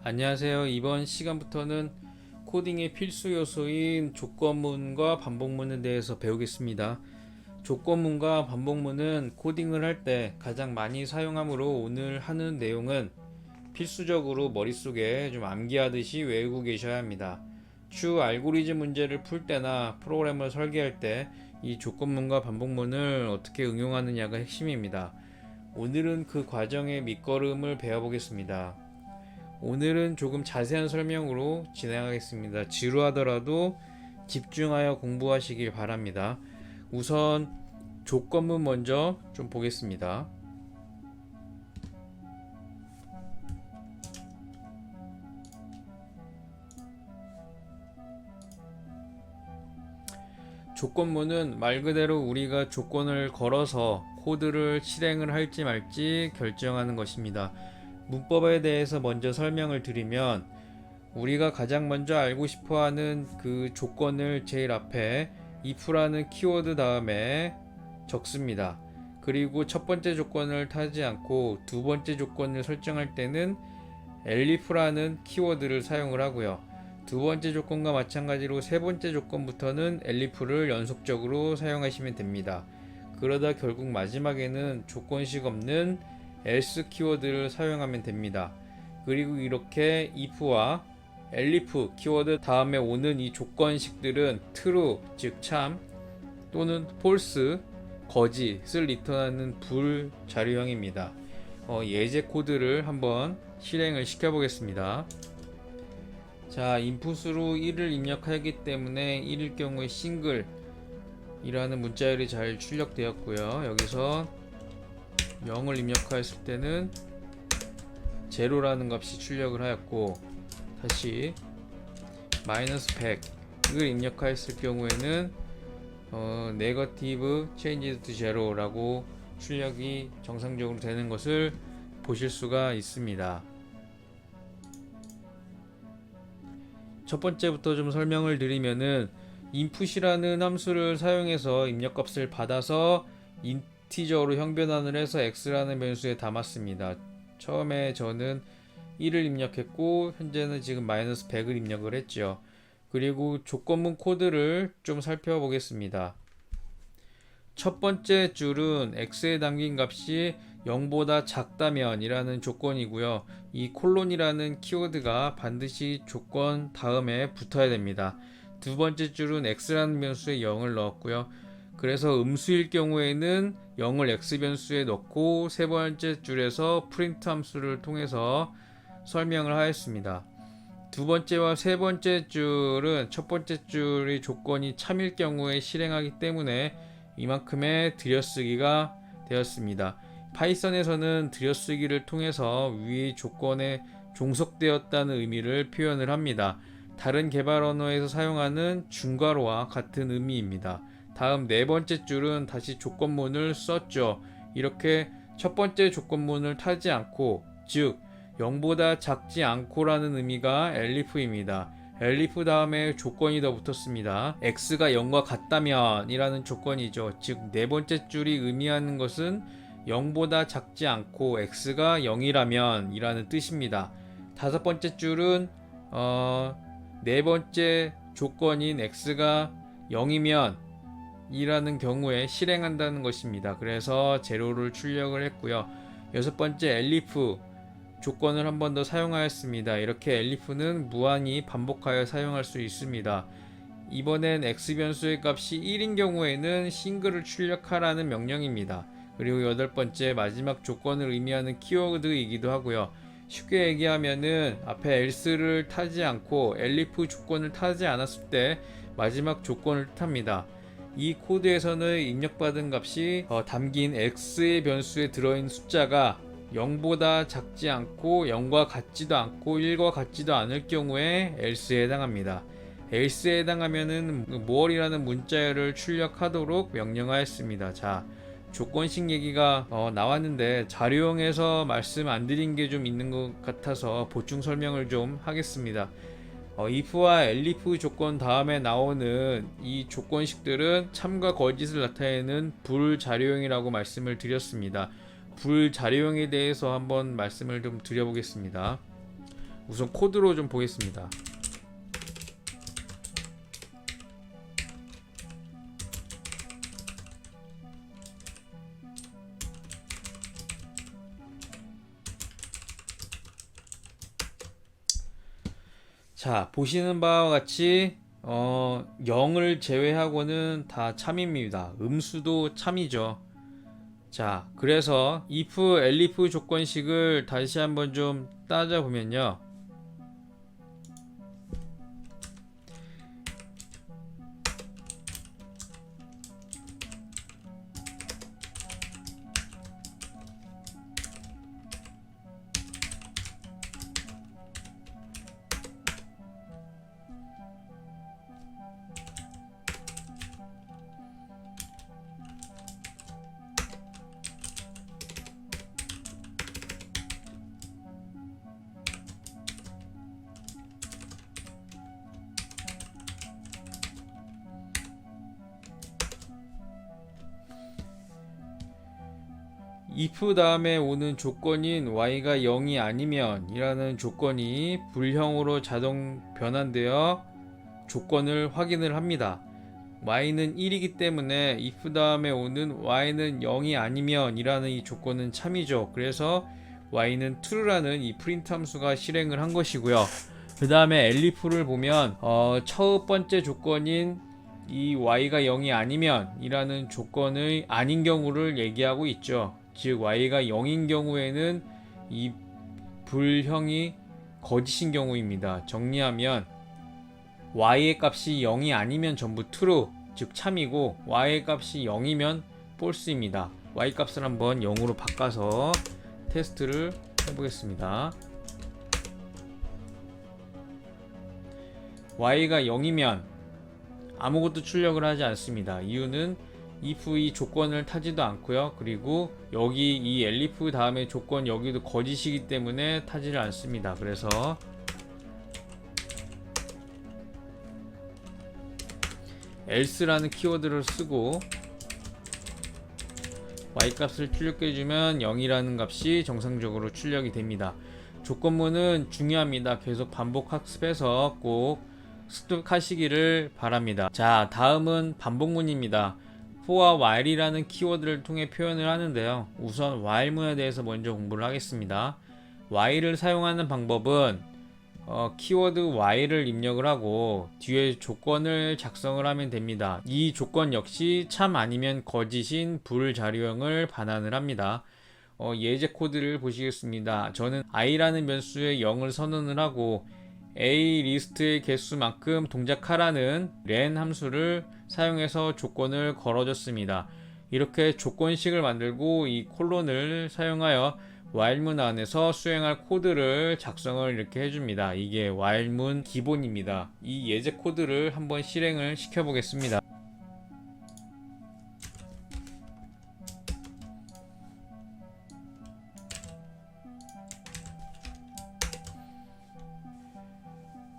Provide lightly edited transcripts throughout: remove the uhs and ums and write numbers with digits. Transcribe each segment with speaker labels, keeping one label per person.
Speaker 1: 안녕하세요. 이번 시간부터는 코딩의 필수 요소인 조건문과 반복문에 대해서 배우겠습니다. 조건문과 반복문은 코딩을 할 때 가장 많이 사용하므로 오늘 하는 내용은 필수적으로 머릿속에 좀 암기하듯이 외우고 계셔야 합니다. 추후 알고리즘 문제를 풀 때나 프로그램을 설계할 때 이 조건문과 반복문을 어떻게 응용하느냐가 핵심입니다. 오늘은 그 과정의 밑거름을 배워보겠습니다. 오늘은 조금 자세한 설명으로 진행하겠습니다. 지루하더라도 집중하여 공부하시길 바랍니다. 우선 조건문 먼저 좀 보겠습니다. 조건문은 말 그대로 우리가 조건을 걸어서 코드를 실행을 할지 말지 결정하는 것입니다. 문법에 대해서 먼저 설명을 드리면 우리가 가장 먼저 알고 싶어 하는 그 조건을 제일 앞에 if라는 키워드 다음에 적습니다. 그리고 첫 번째 조건을 타지 않고 두 번째 조건을 설정할 때는 elif라는 키워드를 사용을 하고요. 두 번째 조건과 마찬가지로 세 번째 조건부터는 elif를 연속적으로 사용하시면 됩니다. 그러다 결국 마지막에는 조건식 없는 else 키워드를 사용하면 됩니다. 그리고 이렇게 if와 elif 키워드 다음에 오는 이 조건식들은 true 즉 참 또는 false 거짓을 리턴하는 불자료형입니다. 예제 코드를 한번 실행을 시켜 보겠습니다. 자, 인풋으로 1을 입력하기 때문에 1일 경우에 싱글 이라는 문자열이 잘 출력되었고요. 여기서 0을 입력하였을 때는 제로라는 값이 출력을 하였고, 다시 마이너스 100을 입력하였을 경우에는 네거티브 체인지 투 제로라고 출력이 정상적으로 되는 것을 보실 수가 있습니다. 첫 번째부터 좀 설명을 드리면은 input이라는 함수를 사용해서 입력값을 받아서 인티저로 형변환을 해서 x라는 변수에 담았습니다. 처음에 저는 1을 입력했고 현재는 지금 마이너스 100을 입력을 했죠. 그리고 조건문 코드를 좀 살펴보겠습니다. 첫 번째 줄은 x에 담긴 값이 0보다 작다면 이라는 조건이고요. 이 콜론이라는 키워드가 반드시 조건 다음에 붙어야 됩니다. 두 번째 줄은 x라는 변수에 0을 넣었고요. 그래서 음수일 경우에는 0을 x 변수에 넣고 세 번째 줄에서 프린트 함수를 통해서 설명을 하였습니다. 두 번째와 세 번째 줄은 첫 번째 줄의 조건이 참일 경우에 실행하기 때문에 이만큼의 들여쓰기가 되었습니다. 파이썬에서는 들여쓰기를 통해서 위의 조건에 종속되었다는 의미를 표현을 합니다. 다른 개발 언어에서 사용하는 중괄호와 같은 의미입니다. 다음 네 번째 줄은 다시 조건문을 썼죠. 이렇게 첫 번째 조건문을 타지 않고, 즉 0보다 작지 않고라는 의미가 elif입니다. elif 다음에 조건이 더 붙었습니다. x가 0과 같다면 이라는 조건이죠. 즉 네 번째 줄이 의미하는 것은 0보다 작지 않고 x가 0이라면 이라는 뜻입니다. 다섯 번째 줄은 네 번째 조건인 x가 0이면 이라는 경우에 실행한다는 것입니다. 그래서 제로를 출력을 했고요. 여섯 번째 elif 조건을 한 번 더 사용하였습니다. 이렇게 elif는 무한히 반복하여 사용할 수 있습니다. 이번엔 x 변수의 값이 1인 경우에는 싱글을 출력하라는 명령입니다. 그리고 여덟 번째 마지막 조건을 의미하는 키워드이기도 하고요. 쉽게 얘기하면은 앞에 else를 타지 않고 elif 조건을 타지 않았을 때 마지막 조건을 뜻합니다. 이 코드에서는 입력받은 값이 담긴 x의 변수에 들어있는 숫자가 0보다 작지 않고 0과 같지도 않고 1과 같지도 않을 경우에 else에 해당합니다. else에 해당하면은 more이라는 문자열을 출력하도록 명령하였습니다. 자, 조건식 얘기가 나왔는데 자료용에서 말씀 안 드린 게 좀 있는 것 같아서 보충 설명을 좀 하겠습니다. if와 elif 조건 다음에 나오는 이 조건식들은 참과 거짓을 나타내는 불자료형이라고 말씀을 드렸습니다. 불자료형에 대해서 한번 말씀을 좀 드려보겠습니다. 우선 코드로 좀 보겠습니다. 자, 보시는 바와 같이 0을 제외하고는 다 참입니다. 음수도 참이죠. 자, 그래서 if, elif 조건식을 다시 한번 좀 따져보면요. if 다음에 오는 조건인 y가 0이 아니면 이라는 조건이 불형으로 자동 변환되어 조건을 확인을 합니다. y는 1이기 때문에 if 다음에 오는 y는 0이 아니면 이라는 이 조건은 참이죠. 그래서 y는 true라는 이 프린트 함수가 실행을 한 것이고요. 그 다음에 elif를 보면 첫 번째 조건인 이 y가 0이 아니면 이라는 조건의 아닌 경우를 얘기하고 있죠. 즉 y가 0인 경우에는 이 불형이 거짓인 경우입니다. 정리하면 y의 값이 0이 아니면 전부 true, 즉 참이고 y의 값이 0이면 false입니다. y 값을 한번 0으로 바꿔서 테스트를 해보겠습니다. y가 0이면 아무것도 출력을 하지 않습니다. 이유는 if 이 조건을 타지도 않고요. 그리고 여기 이 elif 다음에 조건 여기도 거짓이기 때문에 타지를 않습니다. 그래서 else라는 키워드를 쓰고 y 값을 출력해주면 0이라는 값이 정상적으로 출력이 됩니다. 조건문은 중요합니다. 계속 반복 학습해서 꼭 습득하시기를 바랍니다. 자, 다음은 반복문입니다. for와 while이라는 키워드를 통해 표현을 하는데요. 우선 while문에 대해서 먼저 공부를 하겠습니다. while을 사용하는 방법은 키워드 while을 입력을 하고 뒤에 조건을 작성을 하면 됩니다. 이 조건 역시 참 아니면 거짓인 불자료형을 반환을 합니다. 예제 코드를 보시겠습니다. 저는 i라는 변수에 0을 선언을 하고 a 리스트의 개수만큼 동작하라는 len 함수를 사용해서 조건을 걸어줬습니다. 이렇게 조건식을 만들고 이 콜론을 사용하여 while문 안에서 수행할 코드를 작성을 이렇게 해줍니다. 이게 while문 기본입니다. 이 예제 코드를 한번 실행을 시켜 보겠습니다.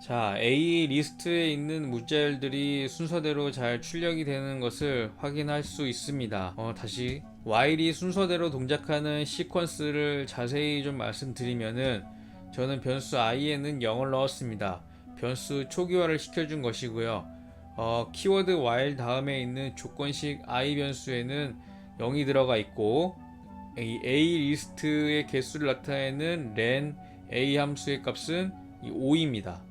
Speaker 1: 자, A 리스트에 있는 문자열들이 순서대로 잘 출력이 되는 것을 확인할 수 있습니다. 다시 while이 순서대로 동작하는 시퀀스를 자세히 좀 말씀드리면은 저는 변수 i에는 0을 넣었습니다. 변수 초기화를 시켜준 것이고요. 키워드 while 다음에 있는 조건식 i 변수에는 0이 들어가 있고 A 리스트의 개수를 나타내는 len a 함수의 값은 5입니다.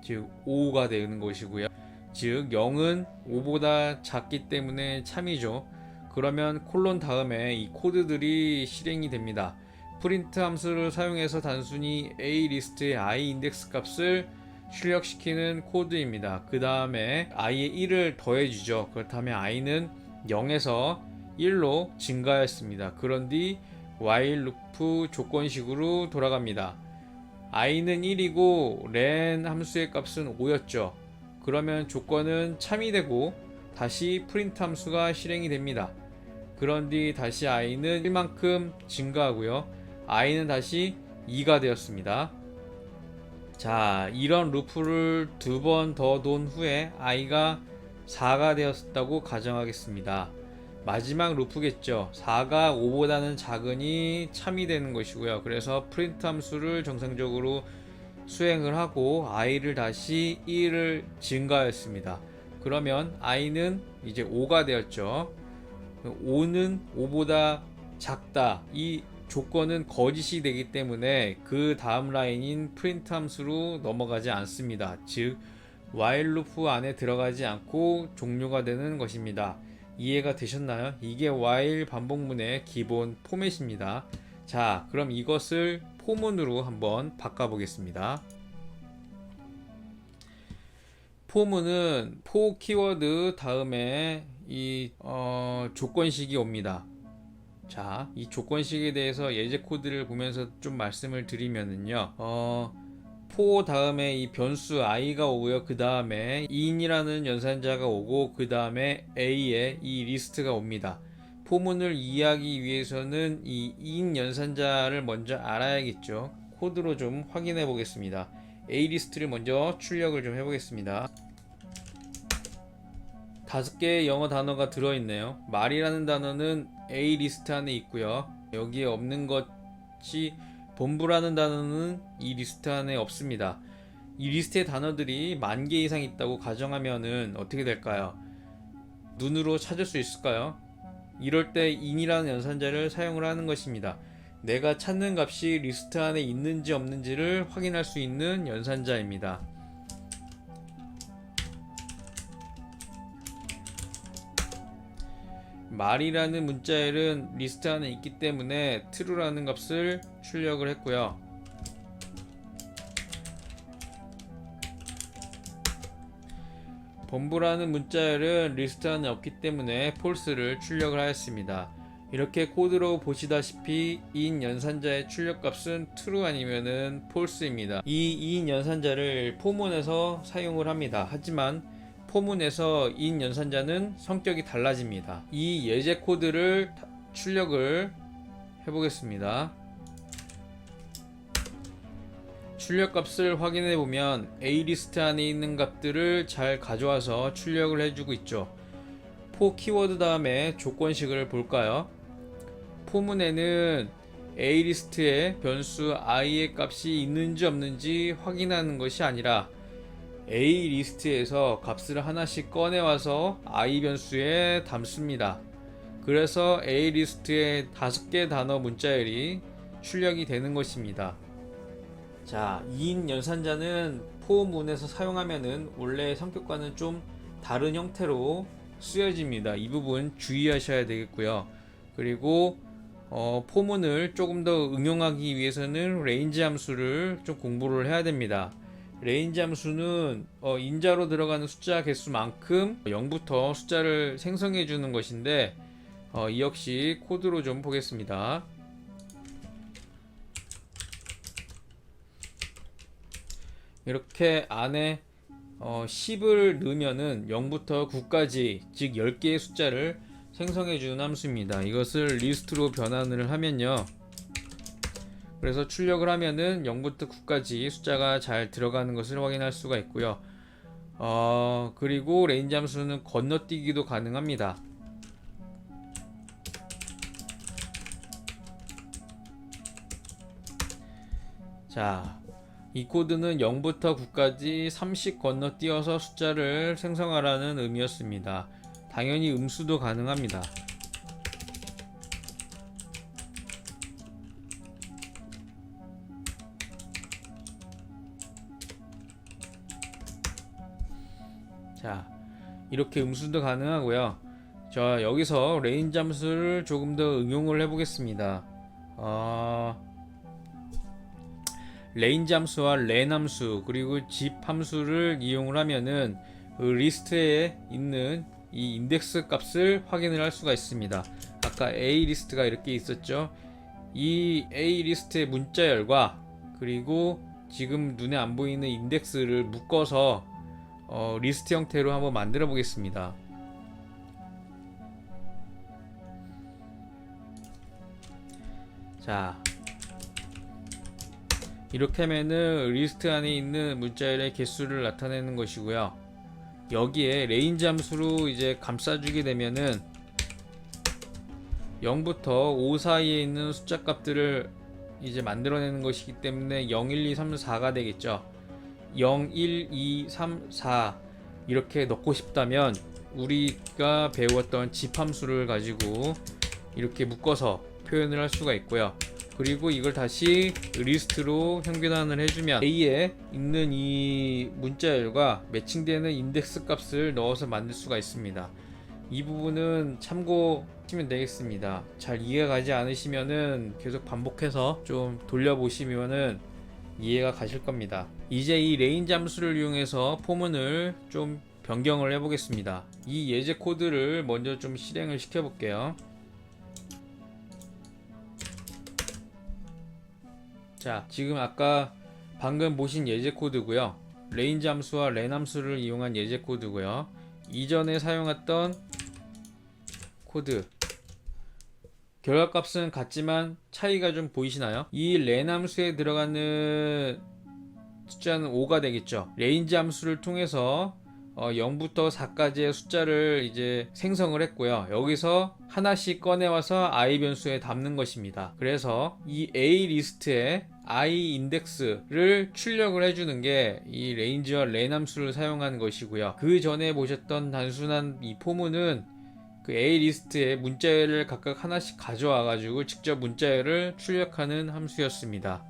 Speaker 1: 즉 5가 되는 것이고요. 즉 0은 5보다 작기 때문에 참이죠. 그러면 콜론 다음에 이 코드들이 실행이 됩니다. 프린트 함수를 사용해서 단순히 A 리스트의 i 인덱스 값을 출력시키는 코드입니다. 그 다음에 i에 1을 더해주죠. 그렇다면 i는 0에서 1로 증가했습니다. 그런 뒤 while 루프 조건식으로 돌아갑니다. i는 1이고 len 함수의 값은 5였죠. 그러면 조건은 참이 되고 다시 프린트 함수가 실행이 됩니다. 그런 뒤 다시 i는 1만큼 증가하고요. i는 다시 2가 되었습니다. 자, 이런 루프를 두 번 더 돈 후에 i가 4가 되었다고 가정하겠습니다. 마지막 루프겠죠. 4가 5보다는 작으니 참이 되는 것이고요. 그래서 프린트 함수를 정상적으로 수행을 하고 i를 다시 1을 증가하였습니다. 그러면 i는 이제 5가 되었죠. 5는 5보다 작다. 이 조건은 거짓이 되기 때문에 그 다음 라인인 프린트 함수로 넘어가지 않습니다. 즉 while 루프 안에 들어가지 않고 종료가 되는 것입니다. 이해가 되셨나요? 이게 while 반복문의 기본 포맷입니다. 자, 그럼 이것을 포문으로 한번 바꿔보겠습니다. 포문은 포 키워드 다음에 이 조건식이 옵니다. 자, 이 조건식에 대해서 예제 코드를 보면서 좀 말씀을 드리면은요. 포 다음에 이 변수 i가 오고요. 그 다음에 in이라는 연산자가 오고 그 다음에 a에 이 리스트가 옵니다. 포문을 이해하기 위해서는 이 in 연산자를 먼저 알아야겠죠. 코드로 좀 확인해 보겠습니다. a 리스트를 먼저 출력을 좀 해보겠습니다. 5개의 영어 단어가 들어있네요. 말이라는 단어는 A 리스트 안에 있고요. 여기에 없는 것이 본부라는 단어는 이 리스트 안에 없습니다. 이 리스트의 단어들이 10,000개 이상 있다고 가정하면은 어떻게 될까요? 눈으로 찾을 수 있을까요? 이럴 때 in이라는 연산자를 사용을 하는 것입니다. 내가 찾는 값이 리스트 안에 있는지 없는지를 확인할 수 있는 연산자입니다. 말이라는 문자열은 리스트 안에 있기 때문에 true라는 값을 출력을 했고요. 본부라는 문자열은 리스트 안에 없기 때문에 false를 출력을 하였습니다. 이렇게 코드로 보시다시피 in 연산자의 출력값은 true 아니면은 false입니다. 이 in 연산자를 포문에서 사용을 합니다. 하지만 포문에서 in 연산자는 성격이 달라집니다. 이 예제 코드를 출력을 해보겠습니다. 출력값을 확인해 보면 A 리스트 안에 있는 값들을 잘 가져와서 출력을 해주고 있죠. 포 키워드 다음에 조건식을 볼까요? 포문에는 A 리스트에 변수 i의 값이 있는지 없는지 확인하는 것이 아니라 A 리스트에서 값을 하나씩 꺼내와서 i 변수에 담습니다. 그래서 A 리스트에 5개 단어 문자열이 출력이 되는 것입니다. 자, in 연산자는 포문에서 사용하면은 원래 성격과는 좀 다른 형태로 쓰여집니다. 이 부분 주의하셔야 되겠고요. 그리고 포문을 조금 더 응용하기 위해서는 range 함수를 좀 공부를 해야 됩니다. range 함수는 인자로 들어가는 숫자 개수만큼 0부터 숫자를 생성해 주는 것인데 이 역시 코드로 좀 보겠습니다. 이렇게 안에 10을 넣으면은 0부터 9까지 즉 10개의 숫자를 생성해 주는 함수입니다. 이것을 리스트로 변환을 하면요. 그래서 출력을 하면은 0부터 9까지 숫자가 잘 들어가는 것을 확인할 수가 있고요. 그리고 range 함수는 건너뛰기도 가능합니다. 자, 이 코드는 0부터 9까지 30 건너뛰어서 숫자를 생성하라는 의미였습니다. 당연히 음수도 가능합니다. 자, 이렇게 음수도 가능하고요. 자, 여기서 range 함수를 조금 더 응용을 해보겠습니다. range 함수와 len 함수 그리고 zip 함수를 이용을 하면은 그 리스트에 있는 이 인덱스 값을 확인을 할 수가 있습니다. 아까 A 리스트가 이렇게 있었죠. 이 A 리스트의 문자열과 그리고 지금 눈에 안 보이는 인덱스를 묶어서 리스트 형태로 한번 만들어 보겠습니다. 자, 이렇게 하면은 리스트 안에 있는 문자열의 개수를 나타내는 것이고요. 여기에 range 함수로 이제 감싸주게 되면은 0부터 5 사이에 있는 숫자 값들을 이제 만들어내는 것이기 때문에 0, 1, 2, 3, 4가 되겠죠. 0, 1, 2, 3, 4 이렇게 넣고 싶다면 우리가 배웠던 집함수를 가지고 이렇게 묶어서 표현을 할 수가 있고요. 그리고 이걸 다시 리스트로 형변환을 해주면 A에 있는 이 문자열과 매칭되는 인덱스 값을 넣어서 만들 수가 있습니다. 이 부분은 참고하시면 되겠습니다. 잘 이해가 가지 않으시면은 계속 반복해서 좀 돌려보시면은 이해가 가실 겁니다. 이제 이 레인지 함수를 이용해서 포문을 좀 변경을 해보겠습니다. 이 예제 코드를 먼저 좀 실행을 시켜 볼게요. 자, 지금 아까 방금 보신 예제 코드고요. 레인지 함수와 len 함수를 이용한 예제 코드고요. 이전에 사용했던 코드 결과값은 같지만 차이가 좀 보이시나요? 이 len 함수에 들어가는 숫자는 5가 되겠죠. 레인지 함수를 통해서 0부터 4까지의 숫자를 이제 생성을 했고요. 여기서 하나씩 꺼내와서 i 변수에 담는 것입니다. 그래서 이 a 리스트에 i 인덱스를 출력을 해주는 게 이 레인지와 len 함수를 사용하는 것이고요. 그 전에 보셨던 단순한 이 포문은 그 a 리스트에 문자열을 각각 하나씩 가져와 가지고 직접 문자열을 출력하는 함수였습니다.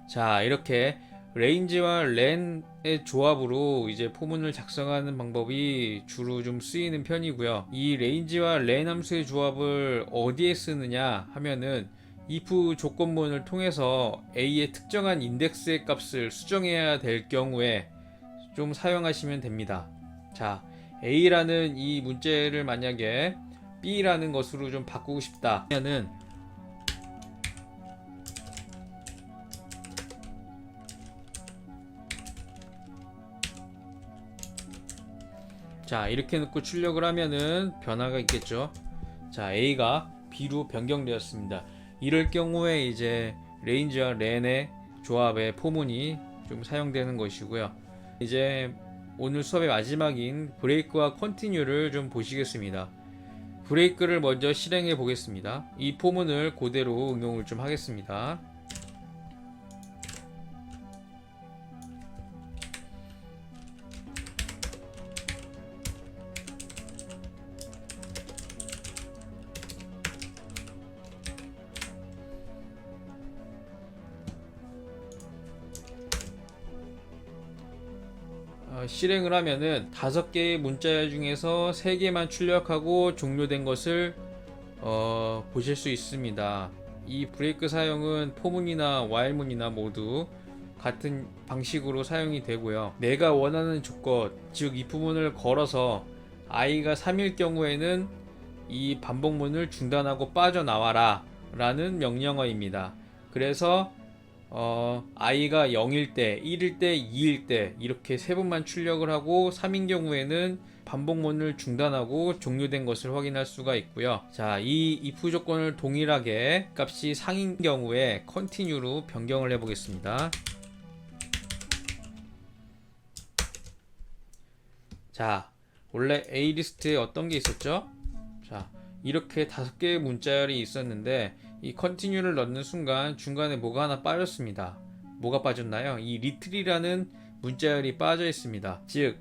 Speaker 1: 자, 이렇게 레인지와 len의 조합으로 이제 포문을 작성하는 방법이 주로 좀 쓰이는 편이고요. 이 레인지와 len 함수의 조합을 어디에 쓰느냐 하면은 if 조건문을 통해서 a의 특정한 인덱스의 값을 수정해야 될 경우에 좀 사용하시면 됩니다. 자, a라는 이 문자를 만약에 b라는 것으로 좀 바꾸고 싶다 하면은 자, 이렇게 넣고 출력을 하면은 변화가 있겠죠. 자, a가 b로 변경되었습니다. 이럴 경우에 이제 레인지와 len의 조합의 포문이 좀 사용되는 것이고요. 이제 오늘 수업의 마지막인 브레이크와 컨티뉴를 좀 보시겠습니다. 브레이크를 먼저 실행해 보겠습니다. 이 포문을 그대로 응용을 좀 하겠습니다. 실행을 하면은 5개의 문자열 중에서 3개만 출력하고 종료된 것을 보실 수 있습니다. 이 브레이크 사용은 포문이나 while문이나 모두 같은 방식으로 사용이 되고요. 내가 원하는 조건, 즉 이 부분을 걸어서 i가 3일 경우에는 이 반복문을 중단하고 빠져나와라 라는 명령어입니다. 그래서 i가 0일 때, 1일 때, 2일 때 이렇게 3번만 출력을 하고 3인 경우에는 반복문을 중단하고 종료된 것을 확인할 수가 있고요. 자, 이 if 조건을 동일하게 값이 상인 경우에 continue로 변경을 해 보겠습니다. 자, 원래 a 리스트에 어떤 게 있었죠? 자, 이렇게 5개의 문자열이 있었는데 이 컨티뉴를 넣는 순간 중간에 뭐가 하나 빠졌습니다. 뭐가 빠졌나요? 이 리틀이라는 문자열이 빠져 있습니다. 즉,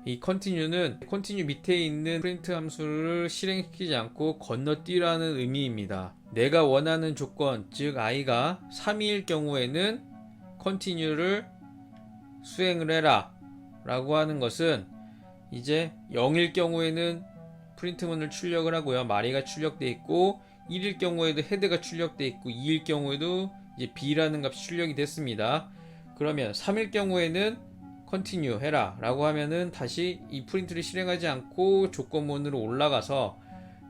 Speaker 1: 이 컨티뉴는 컨티뉴 밑에 있는 프린트 함수를 실행시키지 않고 건너뛰라는 의미입니다. 내가 원하는 조건, 즉 i가 3일 경우에는 컨티뉴를 수행을 해라 라고 하는 것은 이제 0일 경우에는 프린트문을 출력을 하고요. 마리가 출력되어 있고 1일 경우에도 헤드가 출력되어 있고 2일 경우에도 이제 b라는 값이 출력이 됐습니다. 그러면 3일 경우에는 continue 해라 라고 하면은 다시 이 프린트를 실행하지 않고 조건문으로 올라가서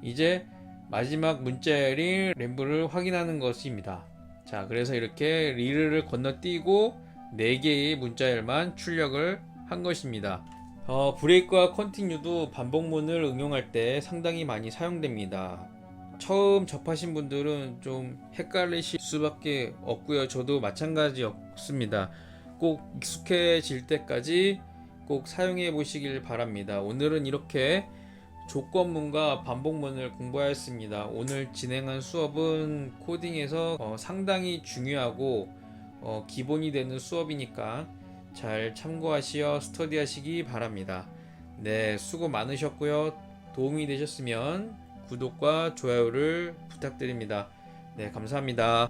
Speaker 1: 이제 마지막 문자열인 램브를 확인하는 것입니다. 자, 그래서 이렇게 리르를 건너뛰고 4개의 문자열만 출력을 한 것입니다. 브레이크와 컨티뉴도 반복문을 응용할 때 상당히 많이 사용됩니다. 처음 접하신 분들은 좀 헷갈리실 수밖에 없고요. 저도 마찬가지였습니다. 꼭 익숙해질 때까지 꼭 사용해 보시길 바랍니다. 오늘은 이렇게 조건문과 반복문을 공부하였습니다. 오늘 진행한 수업은 코딩에서 상당히 중요하고 기본이 되는 수업이니까 잘 참고하시어 스터디하시기 바랍니다. 네, 수고 많으셨고요. 도움이 되셨으면 구독과 좋아요를 부탁드립니다. 네, 감사합니다.